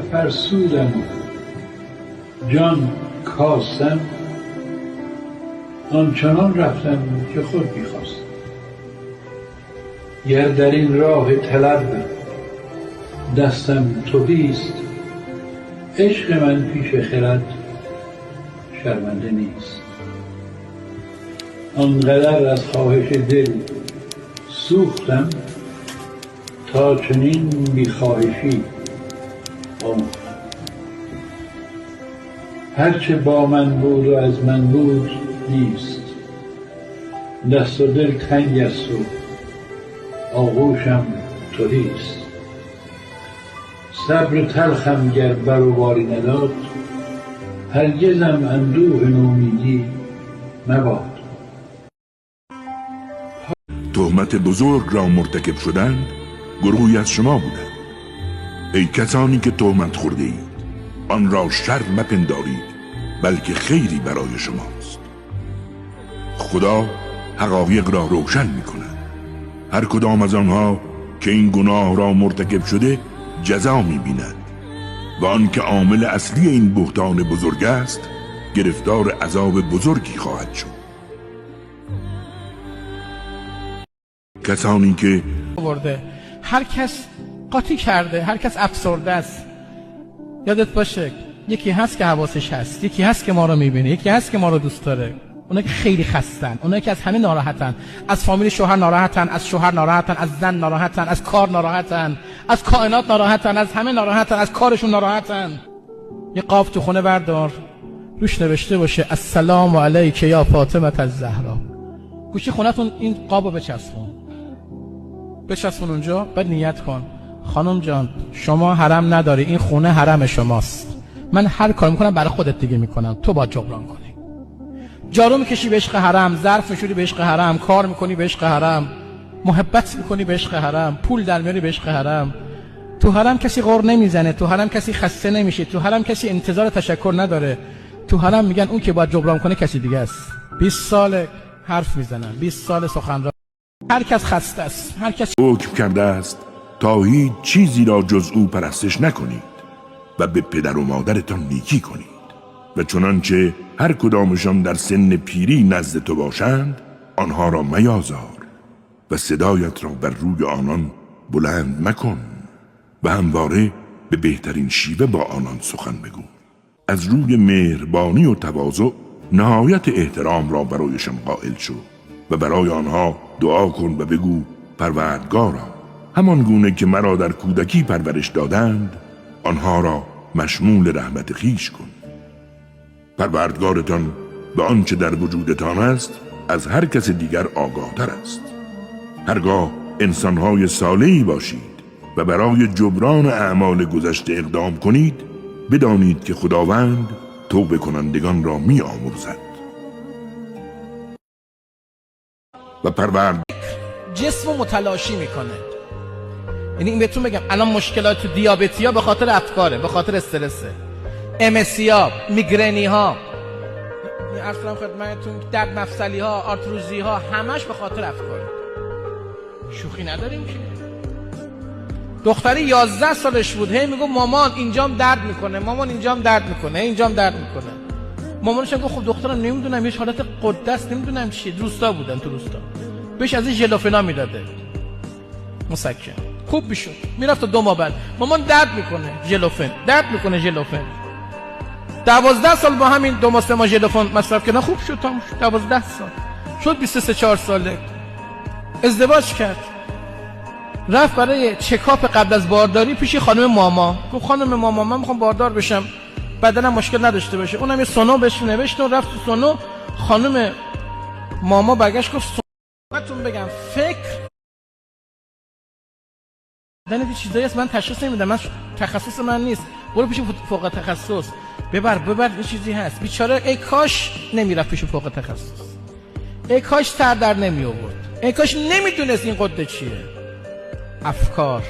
فرسودم جان کاستم، آنچنان رفتم که خود میخواستم. گر در این راه طلب دستم تهیست، عشق من پیش خرد شرمنده نیست. آنقدر از خواهش دل سوختم، تا چنین بیخواهشی آموختم. هرچه با من بود و از من بود نیست، دست و دل تنگ است و آغوشم تهیست. صبر تلخم گر بر و باری نداد، هرگزم اندوه نومیدی مباد. تهمت بزرگ را مرتکب شدند گروهی از شما بودند. ای کسانی که تهمت خورده اید، آن را شر مپندارید، بلکه خیری برای شماست. خدا حقایق را روشن می کند. هر کدام از آنها که این گناه را مرتکب شده جزا می بیند و آن که عامل اصلی این بهتان بزرگ است گرفتار عذاب بزرگی خواهد شد. کسانی که هر کس قاطی کرده، هر کس افسرده است. یادت باشه یکی هست که حواسش هست، یکی هست که ما رو میبینه، یکی هست که ما رو دوست داره. اونایی که خیلی خستن، اونایی که از همه ناراحتن، از فامیل شوهر ناراحتن، از شوهر ناراحتن، از زن ناراحتن، از کار ناراحتن، از کائنات ناراحتن، از همه ناراحتن، از کارشون ناراحتن. یه قاب تو خونه بردار، روش نوشته باشه السلام علیک یا فاطمه الزهرا. گوشی خونتون این قابو بچسبون اونجا، بعد نیت کن خانم جان شما حرم نداری، این خونه حرم شماست. من هر کار میکنم برای خودت دیگه میکنم، تو باید جبران کنی. جارو میکشی به عشق حرم، ظرف میشوری به عشق حرم، کار میکنی به عشق حرم، محبت میکنی به عشق حرم، پول در میاری به عشق حرم. تو حرم کسی غر نمیزنه، تو حرم کسی خسته نمیشه، تو حرم کسی انتظار تشکر نداره. تو حرم میگن اون که باید جبران کنه کسی دیگه است. 20 سال حرف میزنن، 20 سال سخنرانی. هر کس خسته است، هر کس حکم کرده است تا هیچ چیزی را جز او پرستش نکنید و به پدر و مادرتان نیکی کنید و چنانچه هر کدامشان در سن پیری نزد تو باشند آنها را میازار و صدایت را بر روی آنان بلند مکن و همواره به بهترین شیوه با آنان سخن بگو. از روی مهربانی و تواضع نهایت احترام را برایشان قائل شو و برای آنها دعا کن و بگو پروردگارا همان گونه که مرا در کودکی پرورش دادند آنها را مشمول رحمت خویش کن. پروردگارتان به آنچه در وجودتان است از هر کس دیگر آگاه تر است. هرگاه انسانهای صالحی باشید و برای جبران اعمال گذشته اقدام کنید بدانید که خداوند توبه کنندگان را می آمرزد و جسم متلاشی میکنه. یعنی این بهتون بگم الان مشکلات تو دیابتیا به خاطر افکاره، به خاطر استرسه. امسیا، میگرنی ها، عرضم خدمتتون درد مفصلی ها، آرتروزی ها، همش به خاطر افکاره. شوخی نداریم که. دختری 11 سالش بود هی میگه مامان اینجام درد میکنه، مامان اینجام درد میکنه، اینجام درد میکنه. مامانش گفت خب دخترم نمیدونم یه حالت قده است، نمیدونم چیه. روستا بودن، تو روستا بهش از این ژلوفنا میداده مسکن، خوب میشد. میرفت تا 2 ماه بعد مامان درد میکنه ژلوفن، درد میکنه ژلوفن. 12 سال با همین 2 ماه 3 ماه ژلوفن مصرف کردن خوب شد. تموم شد. 12 سال شد 23-4 ساله ازدواج کرد. رفت برای چکاپ قبل از بارداری پیش خانم ماما. گفت خانم ماما من میخوام باردار بشم، بدنم مشکل نداشته باشه. اونم یه سونو بهش نوشت و رفت تو سونو. خانم ماما برگشت گفت بهتون بگم فکر دنه چیزایی است من تشخیص نمیدم، من تخصص من نیست، برو پیش فوق تخصص ببر یه چیزی هست. بیچاره ای کاش نمیرفت پیش فوق تخصص، ای کاش سر در نمی آورد، ای کاش نمیدونست این قده چیه. افکار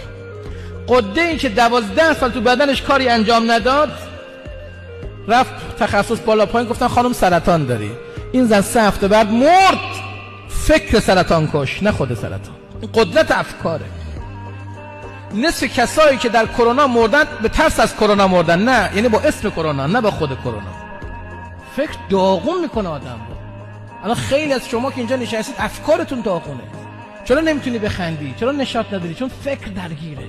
قده این که 12 سال تو بدنش کاری انجام نداد، رفت تخصص بالا پایین گفتن خانم سرطان داری. این زن 3 هفته بعد مرد. فکر سرطان کش، نه خود سرطان. این قدرت افکاره. نصف کسایی که در کرونا مردن به ترس از کرونا مردن، نه یعنی با اسم کرونا، نه با خود کرونا. فکر داغون میکنه آدم رو. الان خیلی از شما که اینجا نشستید افکارتون داغونه. چرا نمیتونی بخندی؟ چرا نشاط نداری؟ چون فکر درگیره.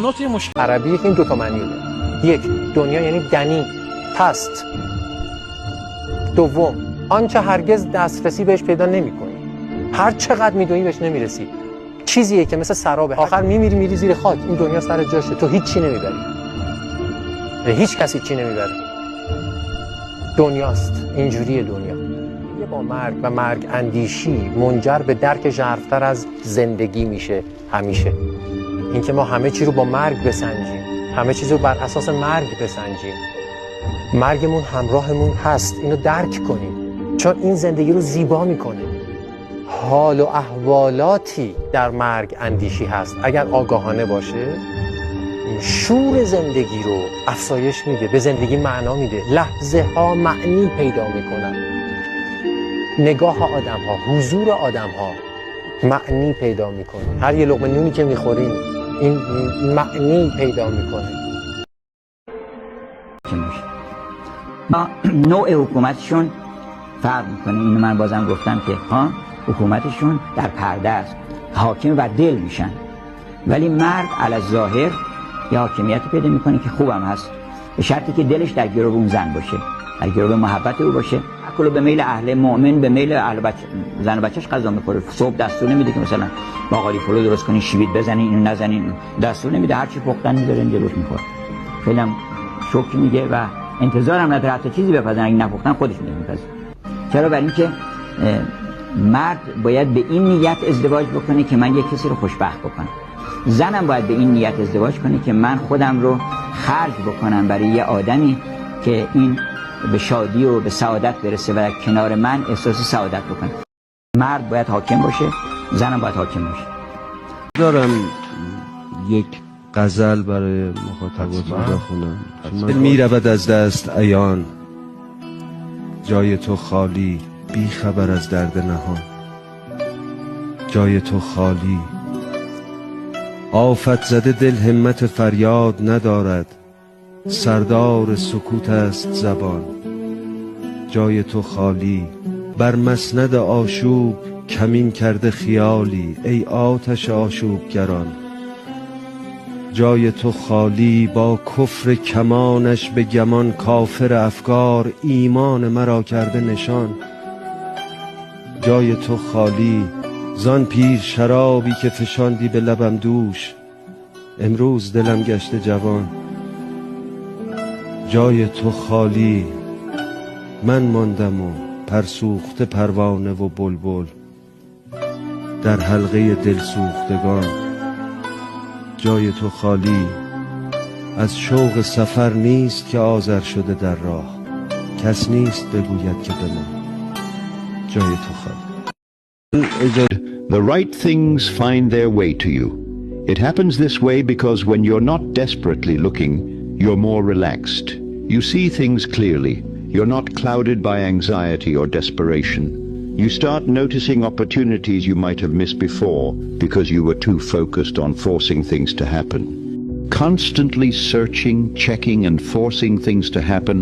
نوتی مشکل عربی که این دو تا معنی داره. یک، دنیا یعنی دنی، پست. دوم، آنچه هرگز دسترسی بهش پیدا نمی‌کنی. هر چقدر میدونی بهش نمیرسی. چیزیه که مثل سرابه، آخر میمیری زیر خاک. این دنیا سر جاشه، تو هیچ چی نمیبری. هیچ کسی چی نمیبره. دنیاست، اینجوریه دنیا. یه با مرگ و مرگ اندیشی منجر به درک ژرف‌تر از زندگی میشه همیشه. اینکه ما همه چی رو با مرگ بسنجیم، همه چیز رو بر اساس مرگ بسنجیم. مرگمون همراهمون هست، اینو درک کنیم، چون این زندگی رو زیبا میکنه. حال و احوالاتی در مرگ اندیشی هست، اگر آگاهانه باشه شور زندگی رو افزایش میده، به زندگی معنا میده، لحظه ها معنی پیدا میکنن، نگاه آدم ها، حضور آدم ها معنی پیدا میکنه. هر یه لقمه نونی که میخوریم این معنی پیدا میکنه. ما نوع حکومتشون فرق میکنه. اینو من بازم گفتم که حکومتشون در پرده است، حاکم و دل میشن، ولی مرد علی ظاهر یه حاکمیتی پیدا میکنه که خوبم هست، به شرطی که دلش در گروه اون زن باشه، در گروه محبت او باشه. کلو به میل اهل مؤمن، به میل اهل زن و بچهش غذا میخوره. صبح دستور نمیده که مثلا باقالی پلو درست کنین، شیوید بزنین، اینو نزنین، دستور نمیده. هر چی پختن میذارین جلوش میخوره. خیلی هم شوکی میگه و انتظارم نداره حتی چیزی بپزن، اگه نپختن خودش میپزه. چرا؟ برای اینکه مرد باید به این نیت ازدواج بکنه که من یک کسی رو خوشبخت بکنم. زنم باید به این نیت ازدواج کنه که من خودم رو خرج بکنم برای یه آدمی که این به شادی و به سعادت برسه و کنار من احساس سعادت بکنه. مرد باید حاکم باشه، زنم باید حاکم باشه. دارم یک غزل برای مخاطباتون بخونم. میرود از دست عیان، جای تو خالی، بی خبر از درد نهان. جای تو خالی، آفت زده دل همت فریاد ندارد، سردار سکوت است زبان. جای تو خالی، بر مسند آشوب کمین کرده خیالی، ای آتش آشوبگران. جای تو خالی، با کفر کمانش به گمان کافر افکار ایمان مرا کرده نشان. جای تو خالی، زان پیر شرابی که فشاندی به لبم دوش، امروز دلم گشته جوان. جای تو خالی، من ماندم و پرسوخته پروانه و بلبل در حلقه دل سوختگان. جای تو خالی، از شوق سفر نیست که آذر شده در راه، کس نیست بگوید که بمان. جای تو خالی. The right things find their way to you. It happens this way because when you're not desperately looking, you're more relaxed. You see things clearly. You're not clouded by anxiety or desperation. You start noticing opportunities you might have missed before because you were too focused on forcing things to happen. Constantly searching, checking, and forcing things to happen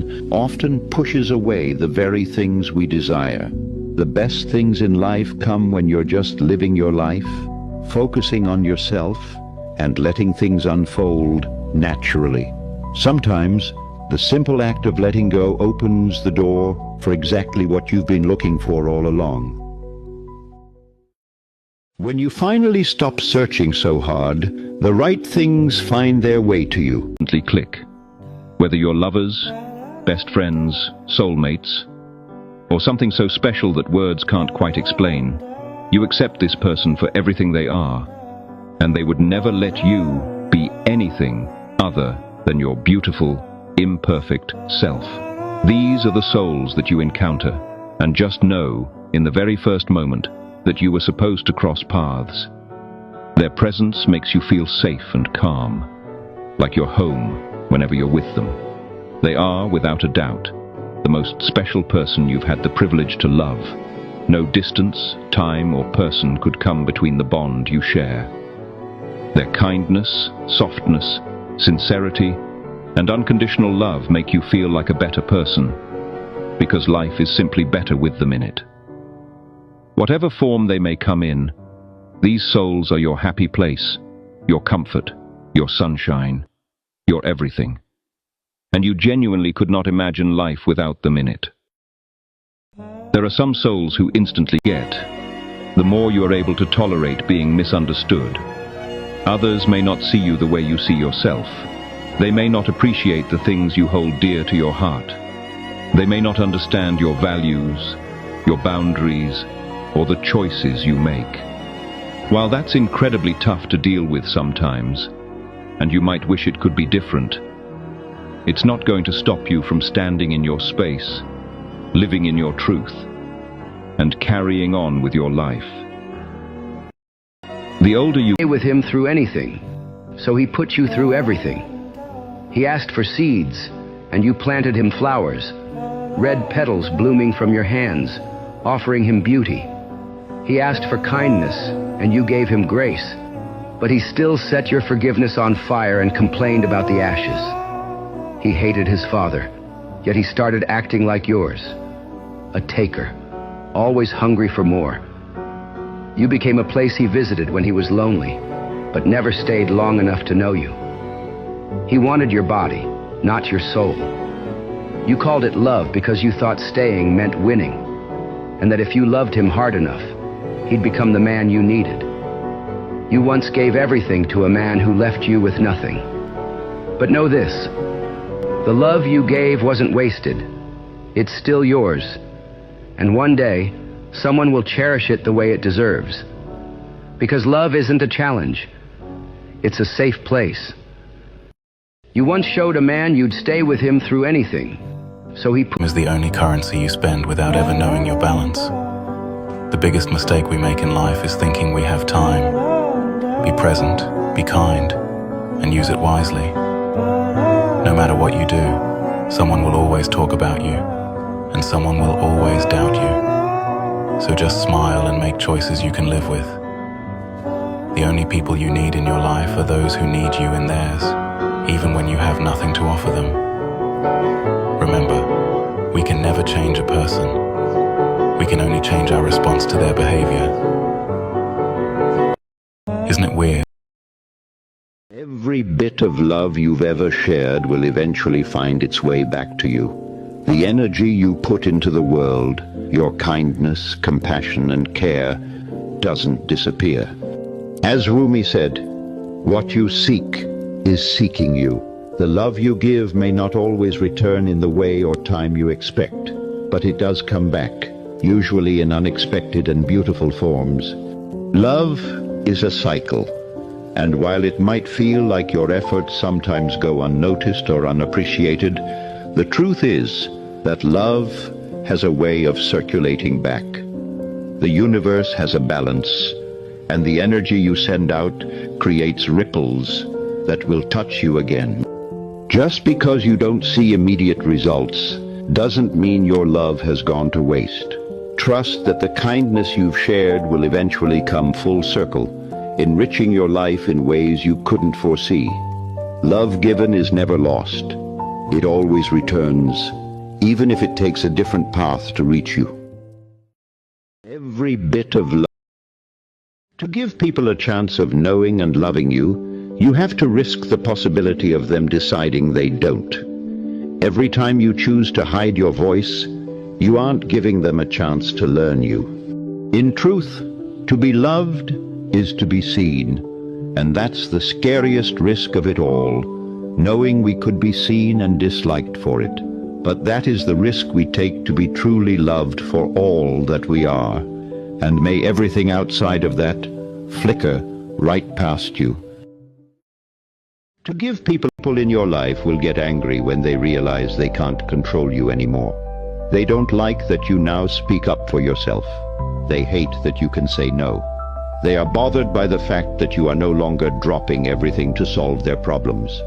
often pushes away the very things we desire. The best things in life come when you're just living your life, focusing on yourself, and letting things unfold naturally. Sometimes, the simple act of letting go opens the door for exactly what you've been looking for all along. When you finally stop searching so hard, the right things find their way to you. Click. Whether you're lovers, best friends, soulmates, or something so special that words can't quite explain, you accept this person for everything they are, and they would never let you be anything other than your beautiful, imperfect self. These are the souls that you encounter, and just know, in the very first moment, that you were supposed to cross paths. Their presence makes you feel safe and calm, like you're home whenever you're with them. They are, without a doubt, the most special person you've had the privilege to love. No distance, time, or person could come between the bond you share. Their kindness, softness, sincerity, and unconditional love make you feel like a better person, because life is simply better with them in it. Whatever form they may come in, these souls are your happy place, your comfort, your sunshine, your everything. And you genuinely could not imagine life without them in it. There are some souls who instantly get, the more you are able to tolerate being misunderstood. Others may not see you the way you see yourself. They may not appreciate the things you hold dear to your heart. They may not understand your values, your boundaries, or the choices you make. While that's incredibly tough to deal with sometimes, and you might wish it could be different, it's not going to stop you from standing in your space, living in your truth, and carrying on with your life. The older you with him through anything, so he put you through everything. He asked for seeds, and you planted him flowers, red petals blooming from your hands, offering him beauty. He asked for kindness, and you gave him grace, but he still set your forgiveness on fire and complained about the ashes. He hated his father, yet he started acting like yours, a taker, always hungry for more. You became a place he visited when he was lonely, but never stayed long enough to know you. He wanted your body, not your soul. You called it love because you thought staying meant winning, and that if you loved him hard enough, he'd become the man you needed. You once gave everything to a man who left you with nothing. But know this, the love you gave wasn't wasted. It's still yours, and one day, someone will cherish it the way it deserves. Because love isn't a challenge. It's a safe place. You once showed a man you'd stay with him through anything, so he is the only currency you spend without ever knowing your balance. The biggest mistake we make in life is thinking we have time. Be present, be kind, and use it wisely. No matter what you do, someone will always talk about you, and someone will always doubt you. So just smile and make choices you can live with. The only people you need in your life are those who need you in theirs, even when you have nothing to offer them. Remember, we can never change a person. We can only change our response to their behavior. Isn't it weird? Every bit of love you've ever shared will eventually find its way back to you. The energy you put into the world, your kindness, compassion, and care, doesn't disappear. As Rumi said, what you seek is seeking you. The love you give may not always return in the way or time you expect, but it does come back, usually in unexpected and beautiful forms. Love is a cycle, and while it might feel like your efforts sometimes go unnoticed or unappreciated, the truth is that love has a way of circulating back. The universe has a balance, and the energy you send out creates ripples that will touch you again. Just because you don't see immediate results doesn't mean your love has gone to waste. Trust that the kindness you've shared will eventually come full circle, enriching your life in ways you couldn't foresee. Love given is never lost. It always returns, even if it takes a different path to reach you. Every bit of love. To give people a chance of knowing and loving you, you have to risk the possibility of them deciding they don't. Every time you choose to hide your voice, you aren't giving them a chance to learn you. In truth, to be loved is to be seen, and that's the scariest risk of it all, knowing we could be seen and disliked for it. But that is the risk we take to be truly loved for all that we are, and may everything outside of that flicker right past you. To give people in your life will get angry when they realize they can't control you anymore. They don't like that you now speak up for yourself. They hate that you can say no. They are bothered by the fact that you are no longer dropping everything to solve their problems.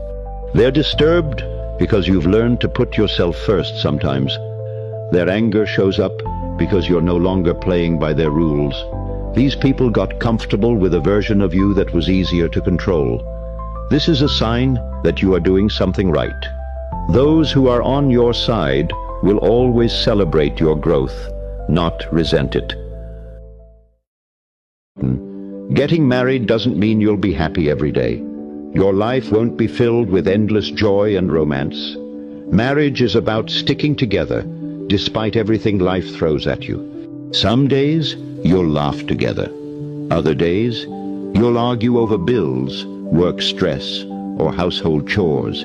They're disturbed because you've learned to put yourself first sometimes. Their anger shows up because you're no longer playing by their rules. These people got comfortable with a version of you that was easier to control. This is a sign that you are doing something right. Those who are on your side will always celebrate your growth, not resent it. Getting married doesn't mean you'll be happy every day. Your life won't be filled with endless joy and romance. Marriage is about sticking together, despite everything life throws at you. Some days, you'll laugh together. Other days, you'll argue over bills, work stress, or household chores.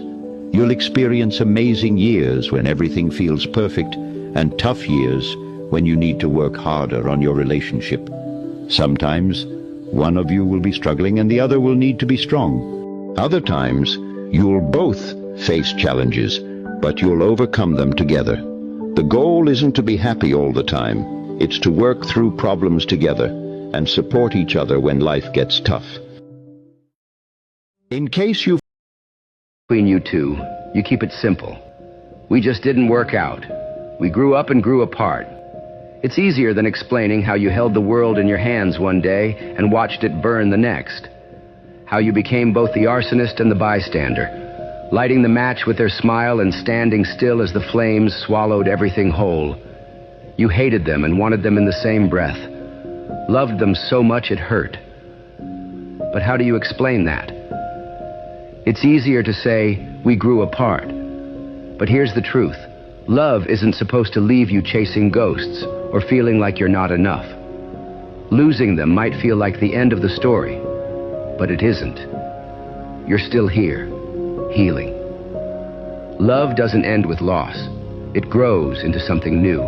You'll experience amazing years when everything feels perfect, and tough years when you need to work harder on your relationship. Sometimes, one of you will be struggling and the other will need to be strong. Other times, you'll both face challenges, but you'll overcome them together. The goal isn't to be happy all the time. It's to work through problems together and support each other when life gets tough. In case you... Between you two, you keep it simple. We just didn't work out. We grew up and grew apart. It's easier than explaining how you held the world in your hands one day and watched it burn the next. How you became both the arsonist and the bystander, lighting the match with their smile and standing still as the flames swallowed everything whole. You hated them and wanted them in the same breath. Loved them so much it hurt. But how do you explain that? It's easier to say, we grew apart. But here's the truth. Love isn't supposed to leave you chasing ghosts or feeling like you're not enough. Losing them might feel like the end of the story, but it isn't. You're still here, healing. Love doesn't end with loss. It grows into something new.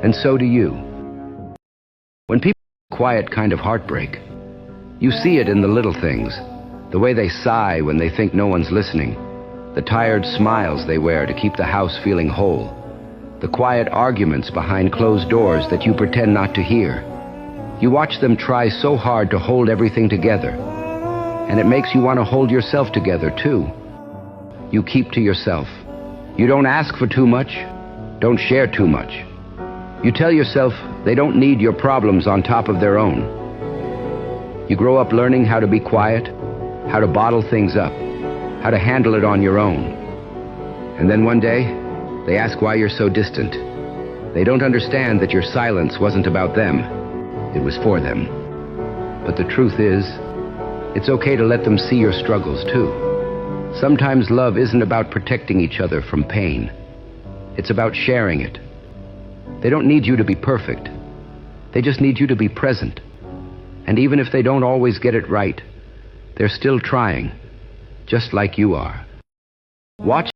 And so do you. When people have a quiet kind of heartbreak, you see it in the little things, the way they sigh when they think no one's listening, the tired smiles they wear to keep the house feeling whole, the quiet arguments behind closed doors that you pretend not to hear. You watch them try so hard to hold everything together, and it makes you want to hold yourself together too. You keep to yourself. You don't ask for too much, don't share too much. You tell yourself they don't need your problems on top of their own. You grow up learning how to be quiet, how to bottle things up, how to handle it on your own. And then one day, they ask why you're so distant. They don't understand that your silence wasn't about them. It was for them. But the truth is, it's okay to let them see your struggles too. Sometimes love isn't about protecting each other from pain. It's about sharing it. They don't need you to be perfect. They just need you to be present. And even if they don't always get it right, they're still trying, just like you are. Watch